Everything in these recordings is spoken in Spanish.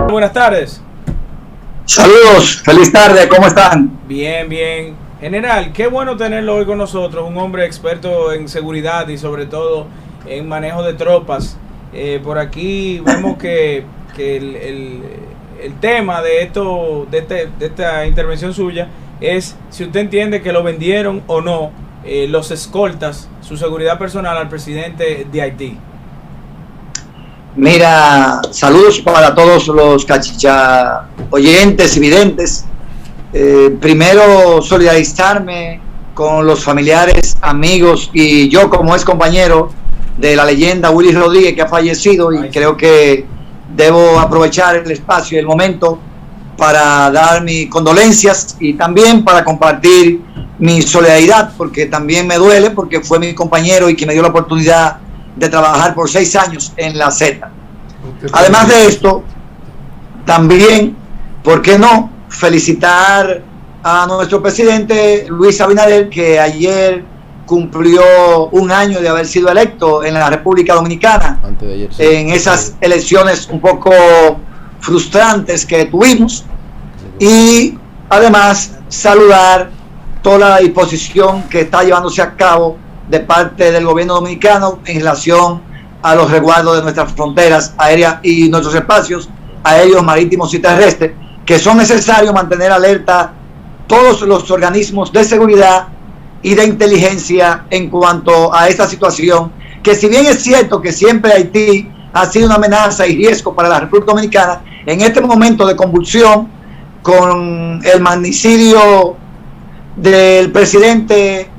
Buenas tardes. Saludos, feliz tarde, ¿cómo están? Bien, bien. General, qué bueno tenerlo hoy con nosotros, un hombre experto en seguridad y sobre todo en manejo de tropas. Por aquí vemos que el tema de esta intervención suya es si usted entiende que lo vendieron o no los escoltas, su seguridad personal al presidente de Haití. Mira, saludos para todos los cachicha oyentes y videntes. Primero, solidarizarme con los familiares, amigos y yo como ex compañero de la leyenda Willy Rodríguez, que ha fallecido, y creo que debo aprovechar el espacio y el momento para dar mis condolencias y también para compartir mi solidaridad, porque también me duele, porque fue mi compañero y que me dio la oportunidad de trabajar por 6 años en la Z. Además de esto, también, ¿por qué no felicitar a nuestro presidente Luis Abinader, que ayer cumplió 1 año de haber sido electo en la República Dominicana, antes de ayer, sí, en esas elecciones un poco frustrantes que tuvimos, y además saludar toda la disposición que está llevándose a cabo de parte del gobierno dominicano en relación a los resguardos de nuestras fronteras aéreas y nuestros espacios aéreos, marítimos y terrestres, que son necesarios mantener alerta todos los organismos de seguridad y de inteligencia en cuanto a esta situación, que si bien es cierto que siempre Haití ha sido una amenaza y riesgo para la República Dominicana, en este momento de convulsión, con el magnicidio del presidente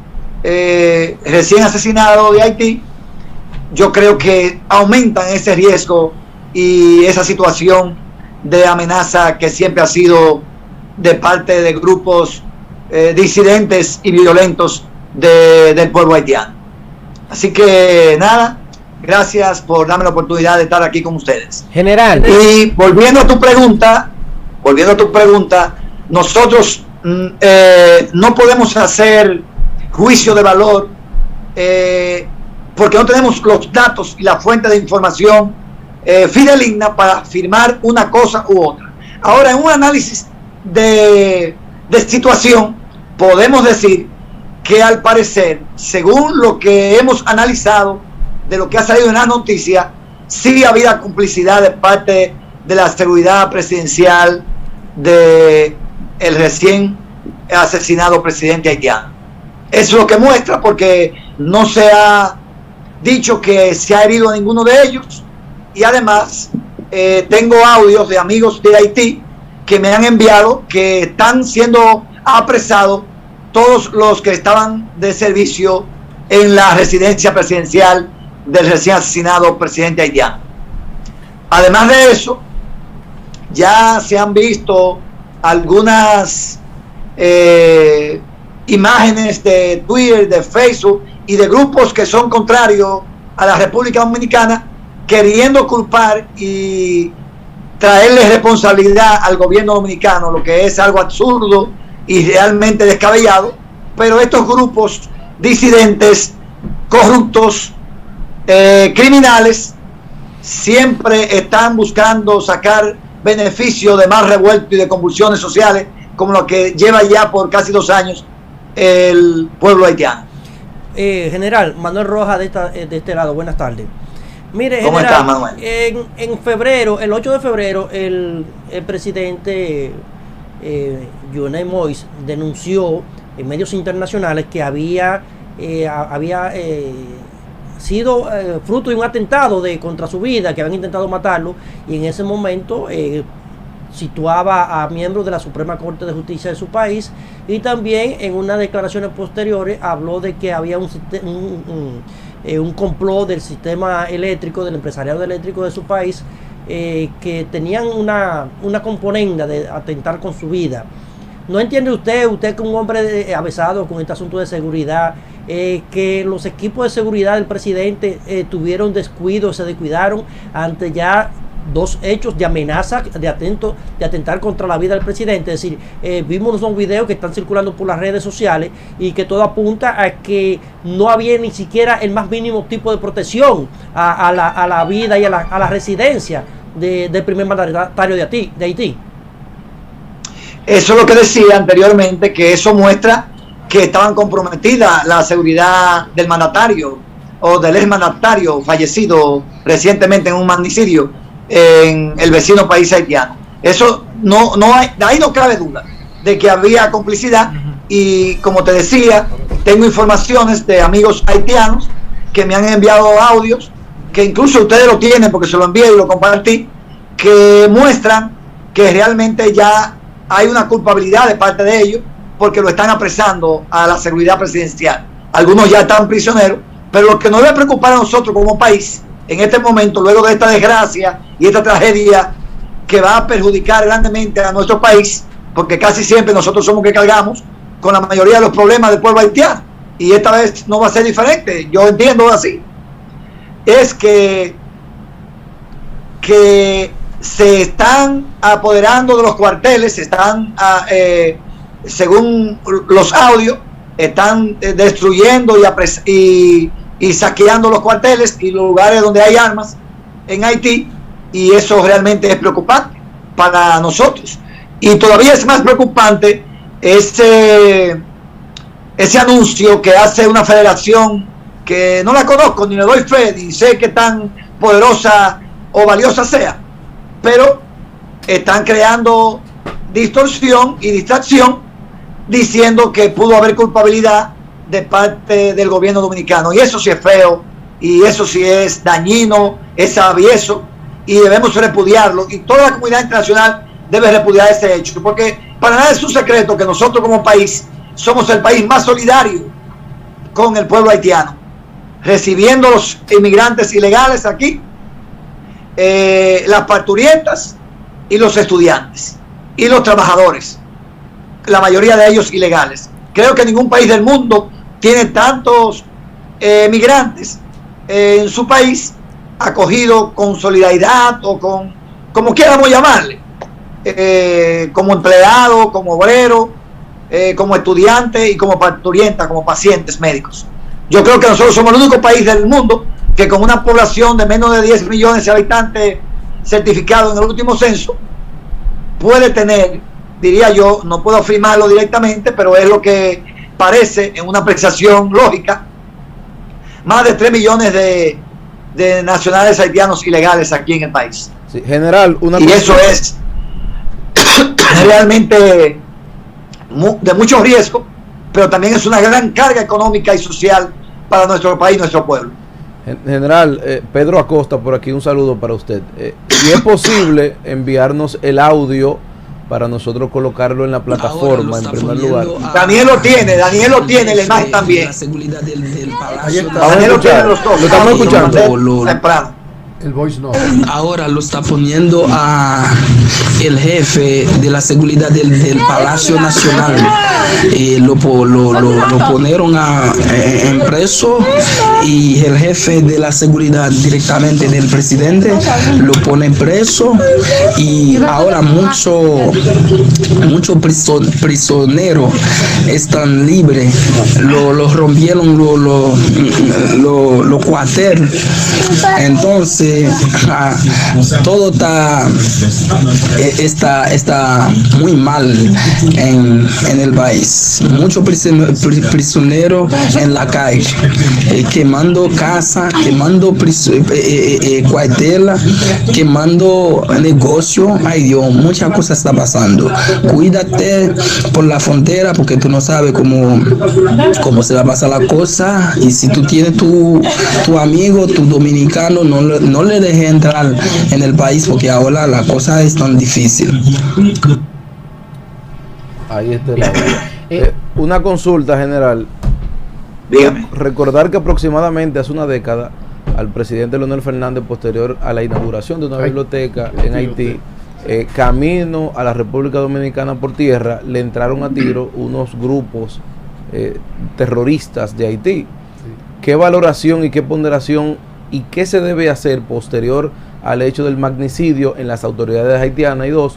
recién asesinado de Haití, yo creo que aumentan ese riesgo y esa situación de amenaza que siempre ha sido de parte de grupos disidentes y violentos del pueblo haitiano. Así que nada, gracias por darme la oportunidad de estar aquí con ustedes. General. Y volviendo a tu pregunta, nosotros no podemos hacer juicio de valor porque no tenemos los datos y la fuente de información fidedigna para afirmar una cosa u otra. Ahora, en un análisis de situación, podemos decir que al parecer, según lo que hemos analizado de lo que ha salido en la noticia, sí había complicidad de parte de la seguridad presidencial de el recién asesinado presidente haitiano. Eso es lo que muestra, porque no se ha dicho que se ha herido a ninguno de ellos, y además tengo audios de amigos de Haití que me han enviado que están siendo apresados todos los que estaban de servicio en la residencia presidencial del recién asesinado presidente haitiano. Además de eso, ya se han visto algunas imágenes de Twitter, de Facebook y de grupos que son contrarios a la República Dominicana, queriendo culpar y traerle responsabilidad al gobierno dominicano, lo que es algo absurdo y realmente descabellado. Pero estos grupos disidentes, corruptos, criminales, siempre están buscando sacar beneficio de más revuelto y de convulsiones sociales, como lo que lleva ya por casi 2 años el pueblo haitiano. General, Manuel Rojas de este lado, buenas tardes. Mire, ¿Cómo general, está, Manuel? En febrero, el 8 de febrero, el presidente Jovenel Moïse denunció en medios internacionales que había sido fruto de un atentado contra su vida, que habían intentado matarlo, y en ese momento situaba a miembros de la Suprema Corte de Justicia de su país, y también en unas declaraciones posteriores habló de que había un complot del sistema eléctrico, del empresariado eléctrico de su país, que tenían una componenda de atentar con su vida. ¿No entiende usted que un hombre avesado con este asunto de seguridad, que los equipos de seguridad del presidente tuvieron descuido, se descuidaron ante ya dos hechos de amenaza, de atentar contra la vida del presidente. Es decir, vimos unos videos que están circulando por las redes sociales y que todo apunta a que no había ni siquiera el más mínimo tipo de protección a la vida y a la residencia del primer mandatario de Haití. Eso es lo que decía anteriormente, que eso muestra que estaban comprometidas la seguridad del mandatario o del ex mandatario fallecido recientemente en un magnicidio en el vecino país haitiano. Eso no hay, de ahí no cabe duda de que había complicidad. Y como te decía, tengo informaciones de amigos haitianos que me han enviado audios, que incluso ustedes lo tienen porque se lo envié y lo compartí, que muestran que realmente ya hay una culpabilidad de parte de ellos, porque lo están apresando a la seguridad presidencial. Algunos ya están prisioneros, pero lo que nos debe preocupar a nosotros como país en este momento, luego de esta desgracia y esta tragedia que va a perjudicar grandemente a nuestro país, porque casi siempre nosotros somos que cargamos con la mayoría de los problemas del pueblo haitiano, y esta vez no va a ser diferente, yo entiendo así, es que se están apoderando de los cuarteles, se están, según los audios, están destruyendo y saqueando los cuarteles y los lugares donde hay armas en Haití, y eso realmente es preocupante para nosotros. Y todavía es más preocupante ese anuncio que hace una federación que no la conozco, ni le doy fe, ni sé qué tan poderosa o valiosa sea, pero están creando distorsión y distracción diciendo que pudo haber culpabilidad de parte del gobierno dominicano, y eso sí es feo, y eso sí es dañino, es avieso, y debemos repudiarlo, y toda la comunidad internacional debe repudiar ese hecho, porque para nada es un secreto que nosotros como país somos el país más solidario con el pueblo haitiano, recibiendo los inmigrantes ilegales aquí, las parturientas y los estudiantes y los trabajadores, la mayoría de ellos ilegales. Creo que ningún país del mundo tiene tantos migrantes en su país, acogido con solidaridad o con, como quieramos llamarle, como empleado, como obrero, como estudiante y como parturienta, como pacientes médicos. Yo creo que nosotros somos el único país del mundo que con una población de menos de 10 millones de habitantes certificados en el último censo puede tener, diría yo, no puedo afirmarlo directamente, pero es lo que parece en una apreciación lógica, más de 3 millones de nacionales haitianos ilegales aquí en el país. Sí, general, y eso es realmente de mucho riesgo, pero también es una gran carga económica y social para nuestro país, nuestro pueblo. General, Pedro Acosta por aquí, un saludo para usted. Si es posible enviarnos el audio para nosotros colocarlo en la plataforma en primer lugar. Daniel lo tiene, la imagen también. Daniel lo tiene los dos. Lo estamos escuchando. El voice no. Ahora lo está poniendo a el jefe de la seguridad del Palacio Nacional. Lo ponieron en preso, y el jefe de la seguridad directamente del presidente lo pone preso, y ahora muchos prisioneros están libres. Los rompieron los cuarteles. Entonces todo está muy mal en el país. Muchos prisioneros en la calle, quemando casa, quemando cuartel, quemando negocio. Ay Dios, muchas cosas está pasando. Cuídate por la frontera, porque tú no sabes cómo se va a pasar la cosa. Y si tú tienes tu amigo, tu dominicano, no le dejes entrar en el país, porque ahora la cosa es tan difícil. Ahí está la una consulta, general. Dígame. Recordar que aproximadamente hace una década al presidente Leonel Fernández, posterior a la inauguración de una biblioteca en Haití, camino a la República Dominicana por tierra, le entraron a tiro unos grupos terroristas de Haití. ¿Qué valoración y qué ponderación y qué se debe hacer posterior al hecho del magnicidio en las autoridades haitianas? Y dos,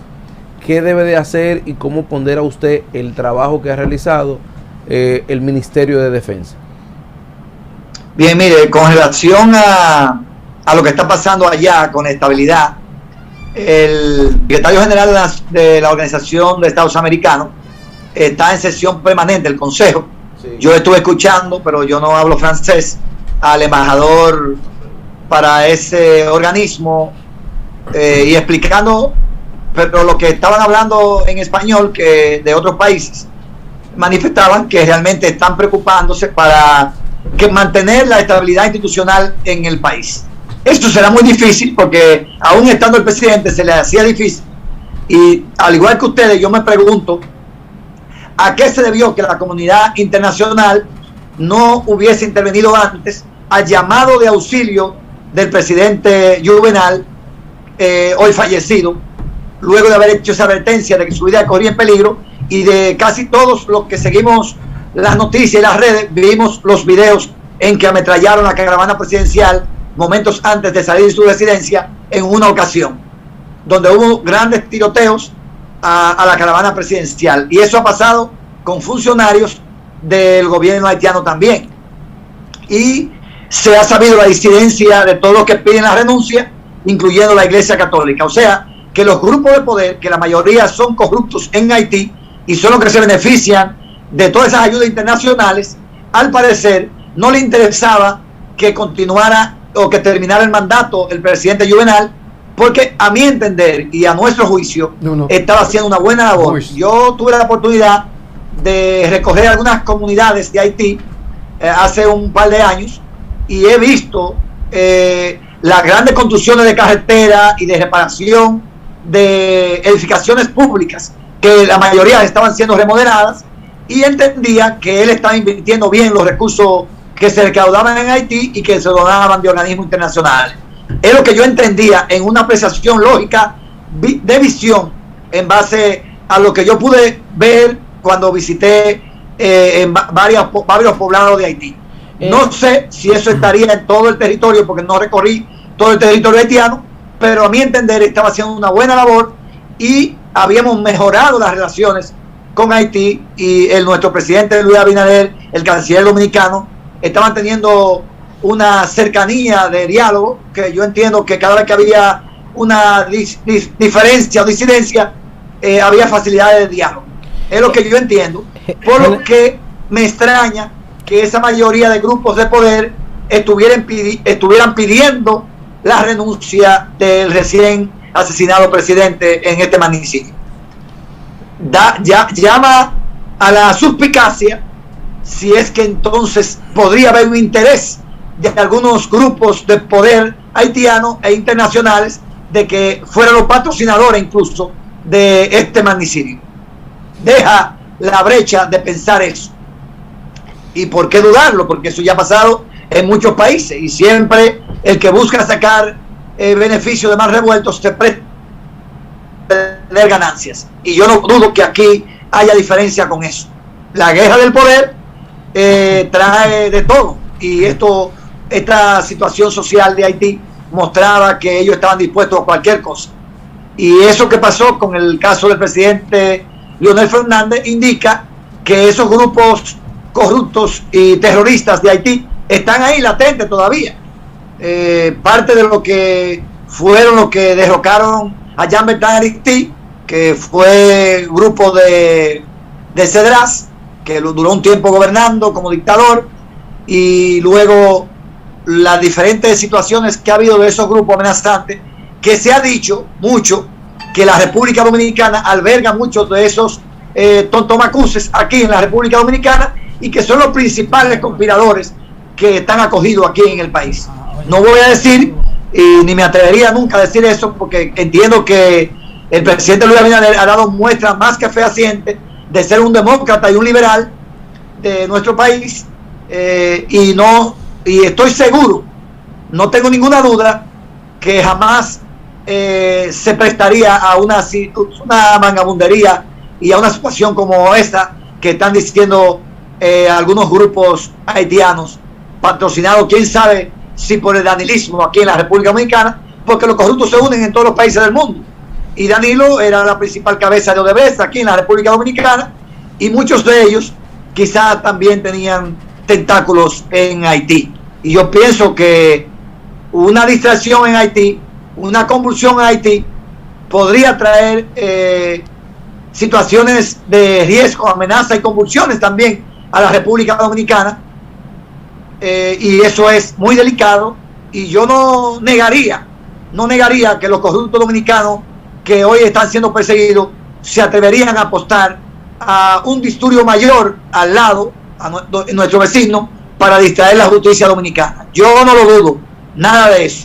¿qué debe de hacer y cómo pondera usted el trabajo que ha realizado el Ministerio de Defensa? Bien, mire, con relación a lo que está pasando allá con estabilidad, el secretario general de la Organización de Estados Americanos está en sesión permanente, el Consejo. Sí. Yo estuve escuchando, pero yo no hablo francés, al embajador para ese organismo y explicando, pero lo que estaban hablando en español, que de otros países manifestaban que realmente están preocupándose para que mantener la estabilidad institucional en el país. Esto será muy difícil porque aún estando el presidente se le hacía difícil, y al igual que ustedes yo me pregunto a qué se debió que la comunidad internacional no hubiese intervenido antes al llamado de auxilio del presidente Juvenal, hoy fallecido, luego de haber hecho esa advertencia de que su vida corría en peligro, y de casi todos los que seguimos las noticias y las redes vimos los videos en que ametrallaron la caravana presidencial momentos antes de salir de su residencia en una ocasión, donde hubo grandes tiroteos a la caravana presidencial, y eso ha pasado con funcionarios del gobierno haitiano también, y se ha sabido la disidencia de todos los que piden la renuncia, incluyendo la Iglesia Católica. O sea, que los grupos de poder, que la mayoría son corruptos en Haití y son los que se benefician de todas esas ayudas internacionales, al parecer no le interesaba que continuara o que terminara el mandato el presidente Juvenal, porque a mi entender y a nuestro juicio estaba haciendo una buena labor. Yo tuve la oportunidad de recorrer algunas comunidades de Haití hace un par de años, y he visto las grandes construcciones de carretera y de reparación de edificaciones públicas, que la mayoría estaban siendo remodeladas, y entendía que él estaba invirtiendo bien los recursos que se recaudaban en Haití y que se donaban de organismos internacionales. Es lo que yo entendía en una apreciación lógica de visión en base a lo que yo pude ver cuando visité en varios poblados de Haití. No sé si eso estaría en todo el territorio, porque no recorrí todo el territorio haitiano, pero a mi entender estaba haciendo una buena labor y habíamos mejorado las relaciones con Haití, y nuestro presidente Luis Abinader, el canciller dominicano, estaban teniendo una cercanía de diálogo, que yo entiendo que cada vez que había una diferencia o disidencia, había facilidades de diálogo. Es lo que yo entiendo, por lo que me extraña que esa mayoría de grupos de poder estuvieran pidiendo la renuncia del recién asesinado presidente en este magnicidio. Llama a la suspicacia si es que entonces podría haber un interés de algunos grupos de poder haitianos e internacionales de que fueran los patrocinadores incluso de este magnicidio. Deja la brecha de pensar eso. ¿Y por qué dudarlo? Porque eso ya ha pasado en muchos países, y siempre el que busca sacar beneficio de más revueltos se presta a tener ganancias, y yo no dudo que aquí haya diferencia con eso. La guerra del poder trae de todo, y esta situación social de Haití mostraba que ellos estaban dispuestos a cualquier cosa, y eso que pasó con el caso del presidente Leonel Fernández indica que esos grupos corruptos y terroristas de Haití están ahí latentes todavía. Parte de lo que fueron los que derrocaron a Jean-Bertrand Aristide, que fue grupo de Cedras, que duró un tiempo gobernando como dictador, y luego las diferentes situaciones que ha habido de esos grupos amenazantes, que se ha dicho mucho que la República Dominicana alberga muchos de esos tontomacuces aquí en la República Dominicana, y que son los principales conspiradores que están acogidos aquí en el país. No voy a decir, y ni me atrevería nunca a decir eso, porque entiendo que el presidente Luis Abinader ha dado muestras más que fehacientes de ser un demócrata y un liberal de nuestro país, y estoy seguro, no tengo ninguna duda, que jamás se prestaría a una vagabundería y a una situación como esta que están diciendo algunos grupos haitianos, patrocinados quién sabe si por el danilismo aquí en la República Dominicana, porque los corruptos se unen en todos los países del mundo. Y Danilo era la principal cabeza de Odebrecht aquí en la República Dominicana, y muchos de ellos quizás también tenían tentáculos en Haití. Y yo pienso que una distracción en Haití, una convulsión en Haití, podría traer situaciones de riesgo, amenaza y convulsiones también a la República Dominicana, y eso es muy delicado. Y yo no negaría que los corruptos dominicanos que hoy están siendo perseguidos se atreverían a apostar a un disturbio mayor al lado, a nuestro vecino, para distraer la justicia dominicana. Yo no lo dudo, nada de eso.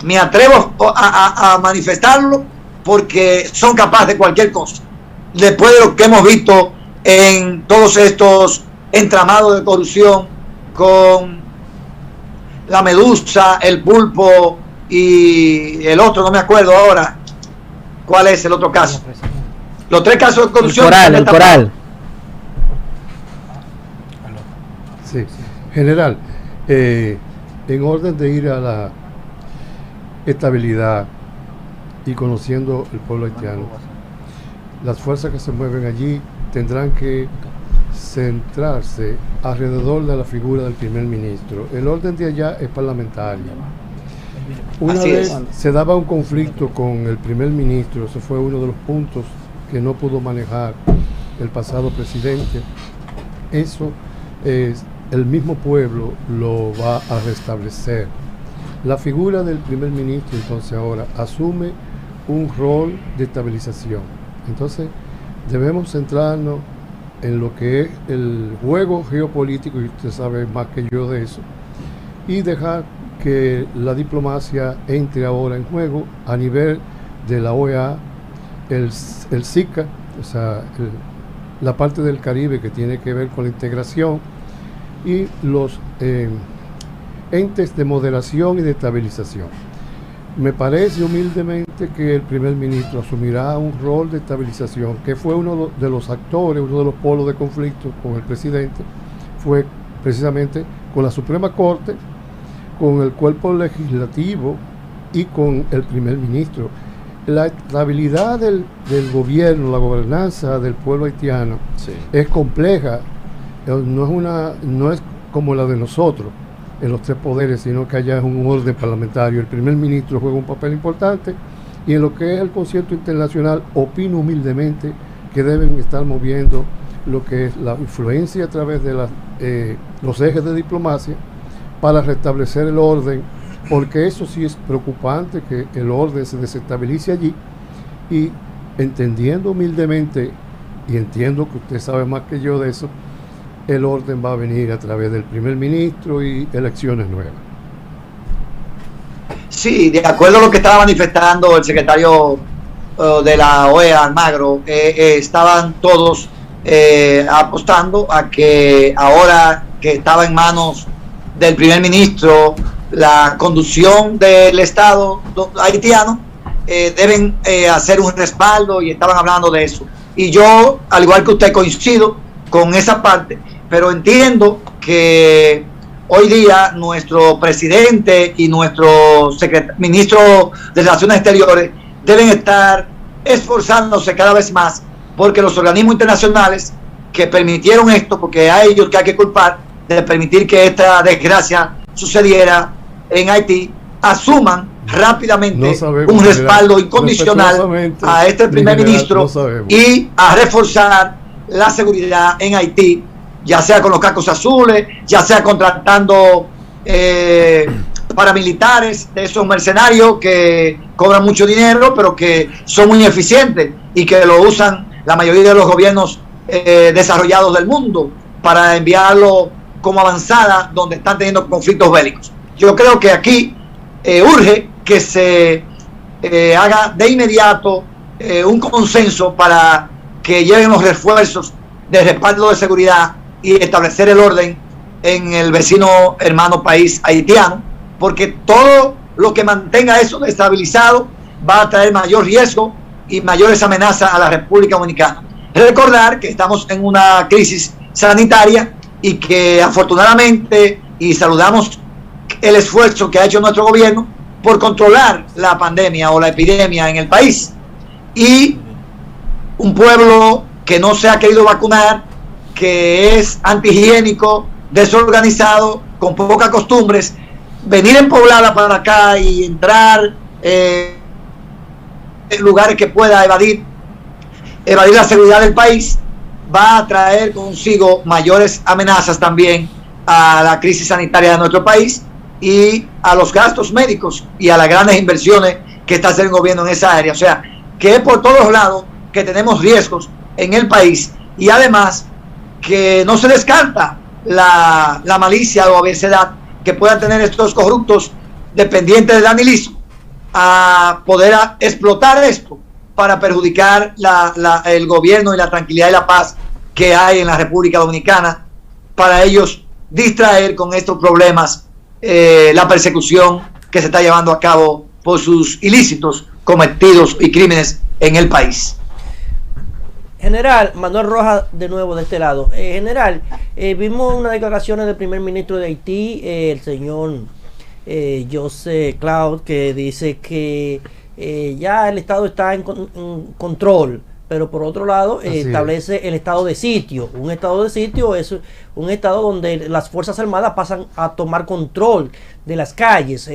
Me atrevo a manifestarlo porque son capaces de cualquier cosa. Después de lo que hemos visto en todos estos entramados de corrupción con la Medusa, el Pulpo y el otro, no me acuerdo ahora cuál es el otro caso. Los 3 casos de corrupción. El Coral. Sí. General, en orden de ir a la estabilidad y conociendo el pueblo haitiano, las fuerzas que se mueven allí tendrán que centrarse alrededor de la figura del primer ministro. El orden de allá es parlamentario. Una vez se daba un conflicto con el primer ministro, ese fue uno de los puntos que no pudo manejar el pasado presidente. Eso es, el mismo pueblo lo va a restablecer. La figura del primer ministro entonces ahora asume un rol de estabilización. Entonces debemos centrarnos en lo que es el juego geopolítico, y usted sabe más que yo de eso, y dejar que la diplomacia entre ahora en juego a nivel de la OEA, el SICA, o sea, la parte del Caribe que tiene que ver con la integración, y los entes de moderación y de estabilización. Me parece humildemente que el primer ministro asumirá un rol de estabilización, que fue uno de los actores, uno de los polos de conflicto con el presidente, fue precisamente con la Suprema Corte, con el cuerpo legislativo y con el primer ministro. La estabilidad del gobierno, la gobernanza del pueblo haitiano es compleja, no es como la de nosotros en los 3 poderes, sino que allá es un orden parlamentario. El primer ministro juega un papel importante, y en lo que es el concierto internacional opino humildemente que deben estar moviendo lo que es la influencia a través de los ejes de diplomacia para restablecer el orden, porque eso sí es preocupante, que el orden se desestabilice allí. Y entendiendo humildemente, y entiendo que usted sabe más que yo de eso, el orden va a venir a través del primer ministro y elecciones nuevas. Sí, de acuerdo a lo que estaba manifestando el secretario de la OEA, Almagro, estaban todos apostando a que ahora que estaba en manos del primer ministro la conducción del Estado haitiano, deben hacer un respaldo, y estaban hablando de eso. Y yo, al igual que usted, coincido con esa parte, pero entiendo que hoy día nuestro presidente y nuestro ministro de Relaciones Exteriores deben estar esforzándose cada vez más, porque los organismos internacionales que permitieron esto, porque a ellos que hay que culpar de permitir que esta desgracia sucediera en Haití, asuman rápidamente un respaldo incondicional a este primer ministro y a reforzar la seguridad en Haití, ya sea con los cascos azules, ya sea contratando paramilitares, de esos mercenarios que cobran mucho dinero, pero que son muy eficientes y que lo usan la mayoría de los gobiernos desarrollados del mundo para enviarlo como avanzada donde están teniendo conflictos bélicos. Yo creo que aquí urge que se haga de inmediato un consenso para que lleven los refuerzos de respaldo de seguridad y establecer el orden en el vecino hermano país haitiano, porque todo lo que mantenga eso desestabilizado va a traer mayor riesgo y mayores amenazas a la República Dominicana. Recordar que estamos en una crisis sanitaria y que afortunadamente, y saludamos el esfuerzo que ha hecho nuestro gobierno, por controlar la pandemia o la epidemia en el país. Y un pueblo que no se ha querido vacunar, que es antihigiénico, desorganizado, con pocas costumbres, venir en poblada para acá y entrar en lugares que pueda evadir la seguridad del país, va a traer consigo mayores amenazas también a la crisis sanitaria de nuestro país y a los gastos médicos y a las grandes inversiones que está haciendo el gobierno en esa área. O sea, que es por todos lados que tenemos riesgos en el país, y además que no se descarta la malicia o aversedad que puedan tener estos corruptos dependientes de Danilismo a poder explotar esto para perjudicar el gobierno y la tranquilidad y la paz que hay en la República Dominicana, para ellos distraer con estos problemas la persecución que se está llevando a cabo por sus ilícitos cometidos y crímenes en el país. General, Manuel Rojas de nuevo de este lado. General, vimos unas declaraciones del primer ministro de Haití, el señor José Claude, que dice que ya el Estado está en control, pero por otro lado establece el estado de sitio. Un estado de sitio es un estado donde las Fuerzas Armadas pasan a tomar control de las calles.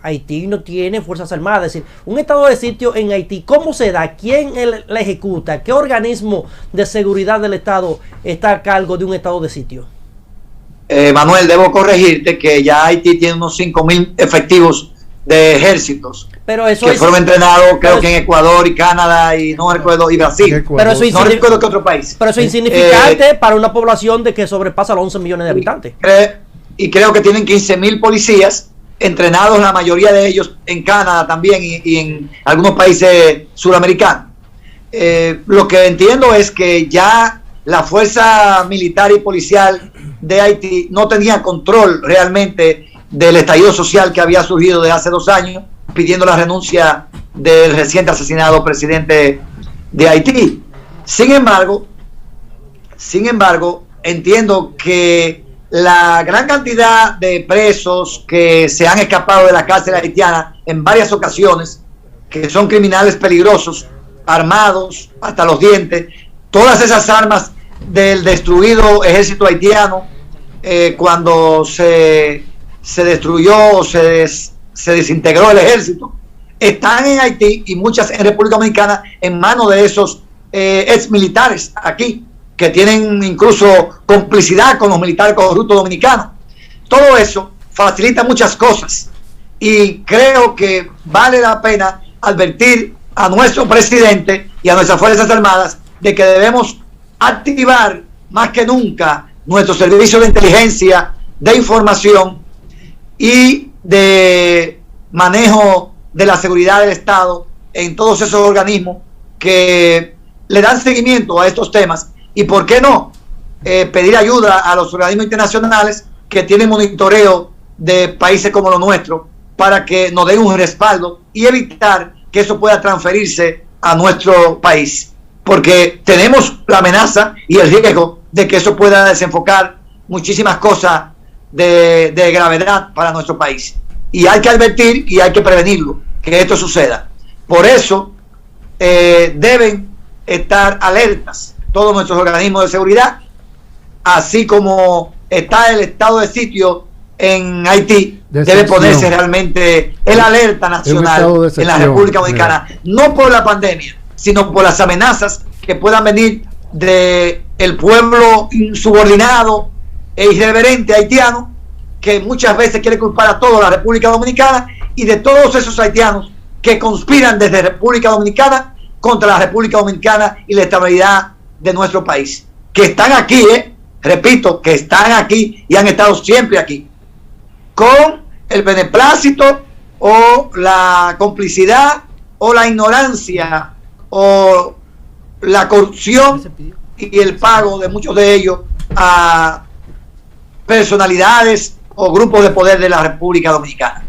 Haití no tiene Fuerzas Armadas, es decir, un estado de sitio en Haití, ¿cómo se da? ¿Quién la ejecuta? ¿Qué organismo de seguridad del Estado está a cargo de un estado de sitio? Manuel, debo corregirte que ya Haití tiene unos 5.000 efectivos de ejércitos, pero eso que fueron entrenados, creo que en Ecuador y Canadá y no recuerdo, y Brasil, pero eso no recuerdo que otro país. Pero eso es insignificante para una población de que sobrepasa los 11 millones de habitantes. Y creo que tienen 15.000 policías entrenados, la mayoría de ellos en Canadá también y en algunos países suramericanos. Lo que entiendo es que ya la fuerza militar y policial de Haití no tenía control realmente del estallido social que había surgido de hace 2 años, pidiendo la renuncia del reciente asesinado presidente de Haití. Sin embargo, entiendo que la gran cantidad de presos que se han escapado de la cárcel haitiana en varias ocasiones, que son criminales peligrosos, armados hasta los dientes, todas esas armas del destruido ejército haitiano, cuando se destruyó o se desintegró el ejército, están en Haití y muchas en República Dominicana en manos de esos ex militares aquí, que tienen incluso complicidad con los militares corruptos dominicanos. Todo eso facilita muchas cosas y creo que vale la pena advertir a nuestro presidente y a nuestras Fuerzas Armadas de que debemos activar más que nunca nuestro servicio de inteligencia, de información y de manejo de la seguridad del Estado en todos esos organismos que le dan seguimiento a estos temas. Y por qué no pedir ayuda a los organismos internacionales que tienen monitoreo de países como los nuestros para que nos den un respaldo y evitar que eso pueda transferirse a nuestro país, porque tenemos la amenaza y el riesgo de que eso pueda desenfocar muchísimas cosas de gravedad para nuestro país, y hay que advertir y hay que prevenirlo, que esto suceda. Por eso deben estar alertas todos nuestros organismos de seguridad, así como está el estado de sitio en Haití, debe ponerse realmente el alerta nacional en la República Dominicana, no por la pandemia, sino por las amenazas que puedan venir del pueblo insubordinado e irreverente haitiano, que muchas veces quiere culpar a toda la República Dominicana, y de todos esos haitianos que conspiran desde República Dominicana contra la República Dominicana y la estabilidad de nuestro país, que están aquí, repito, que están aquí y han estado siempre aquí, con el beneplácito o la complicidad o la ignorancia o la corrupción y el pago de muchos de ellos a personalidades o grupos de poder de la República Dominicana.